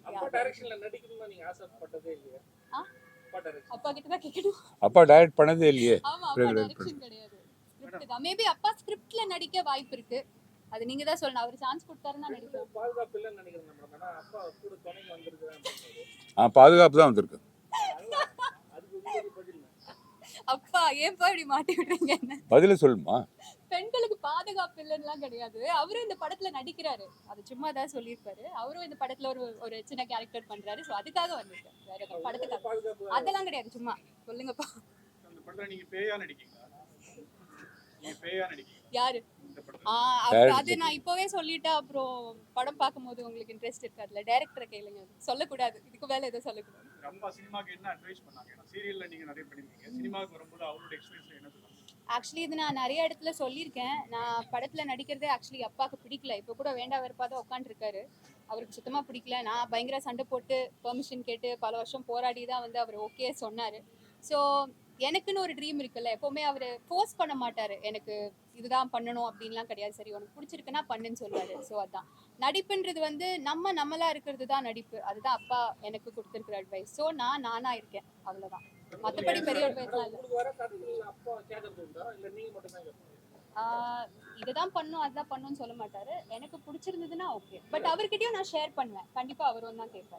அப்பா டைரக்ஷன்ல நடிக்கணும்னு நீங்க ஆசைப்பட்டதே இல்லையா? அப்பா கிட்ட தான் கேட்கணும். அப்பா டைரக்ட் பண்ணதே இல்லையே. ஆமா, அப்பா டைரக்ஷன் கிடையாது, ஸ்கிரிப்ட் தான். மேபி அப்பா ஸ்கிரிப்ட்ல நடிக்க வாய்ப்பு இருக்கு, அது நீங்க தான் சொல்லணும். அவர் சான்ஸ் கொடுத்தாருன்னா நடிப்பேன். பாதுகாப்பு இல்லைன்னு நினைக்கிறேன் மேடம். ஆனா அப்பா கூட துணைக்கு வந்திருக்காரு. பாதுகாப்பு தான் வந்திருக்கு. அதுக்கு உங்களுக்கு பதில் அப்பா ஏன்பா இப்படி மாட்டி விடுறீங்க என்ன? பதில சொல்லுமா. பெண்களுக்கு பாதுகாப்பு இல்லைன்னுலாம் கிடையாது. அவரும் இந்த படத்துல நடிக்கிறாரு, அது சும்மா தான் சொல்லியிருப்பாரு. அவரும் இந்த படத்துல ஒரு சின்ன கேரக்டர் பண்றாரு. ஸோ அதுக்காக வந்திருக்கேன், வேற எதுவும் படத்துக்காக அதெல்லாம் கிடையாது. சும்மா சொல்லுங்கப்பா. அந்த படத்துல நீங்க பேயா நடிக்கீங்களா? நீங்க பேயா நடிக்கீங்களா? யாரு? அது நான் இப்பவே சொல்லிட்டா அப்புறம் படம் பார்க்கும்போது உங்களுக்கு இன்ட்ரெஸ்ட் இருக்காதுல்ல. டைரக்டரை கேளுங்க, சொல்லக்கூடாது. இதுக்கு மேல எதுவும் சொல்லக்கூடாது. அம்மா சினிமாக்கு என்ன அட்வைஸ் பண்ணாங்க? சீரியல்ல நீங்க நிறைய பண்ணிருக்கீங்க, சினிமாக்கு வரும்போது அவரோட எக்ஸ்பீரியன்ஸ் என்ன சொல்லுங்க? ஆக்சுவலி இது நான் நிறைய இடத்துல சொல்லியிருக்கேன். நான் படத்துல நடிக்கிறதே ஆக்சுவலி அப்பாவுக்கு பிடிக்கல. இப்போ கூட வேண்டா வெறுப்பாதான் உட்காந்துருக்காரு. அவருக்கு சுத்தமா பிடிக்கல. நான் பயங்கர சண்டை போட்டு பெர்மிஷன் கேட்டு பல வருஷம் போராடி தான் வந்து அவர் ஓகே சொன்னாரு. ஸோ எனக்குன்னு ஒரு ட்ரீம் இருக்குல்ல, எப்பவுமே அவர் ஃபோர்ஸ் பண்ண மாட்டாரு. எனக்கு இதுதான் பண்ணணும் அப்படின்லாம் கிடையாது. சரி உனக்கு பிடிச்சிருக்குன்னா பண்ணுன்னு சொல்லுவாரு. ஸோ அதான் நடிப்புன்றது வந்து நம்மளா இருக்கிறது தான் நடிப்பு. அதுதான் அப்பா எனக்கு கொடுத்துருக்குற அட்வைஸ். ஸோ நானா இருக்கேன், அவ்வளோதான். மற்றபடி பெரிய அட்வைஸ்லாம் இல்லை. உங்களுக்கு வர கதைகள் அப்பா கேட்கறது உண்டா இல்ல நீங்க மட்டும் தான் கேட்பீங்க? இதுதான் பண்ணும் அதுதான் பண்ணுன்னு சொல்ல மாட்டாரு. எனக்கு பிடிச்சிருந்ததுன்னா ஓகே, பட் அவர்கிட்டயும் நான் ஷேர் பண்ணுவேன். கண்டிப்பா அவரும் தான் கேட்பாரு.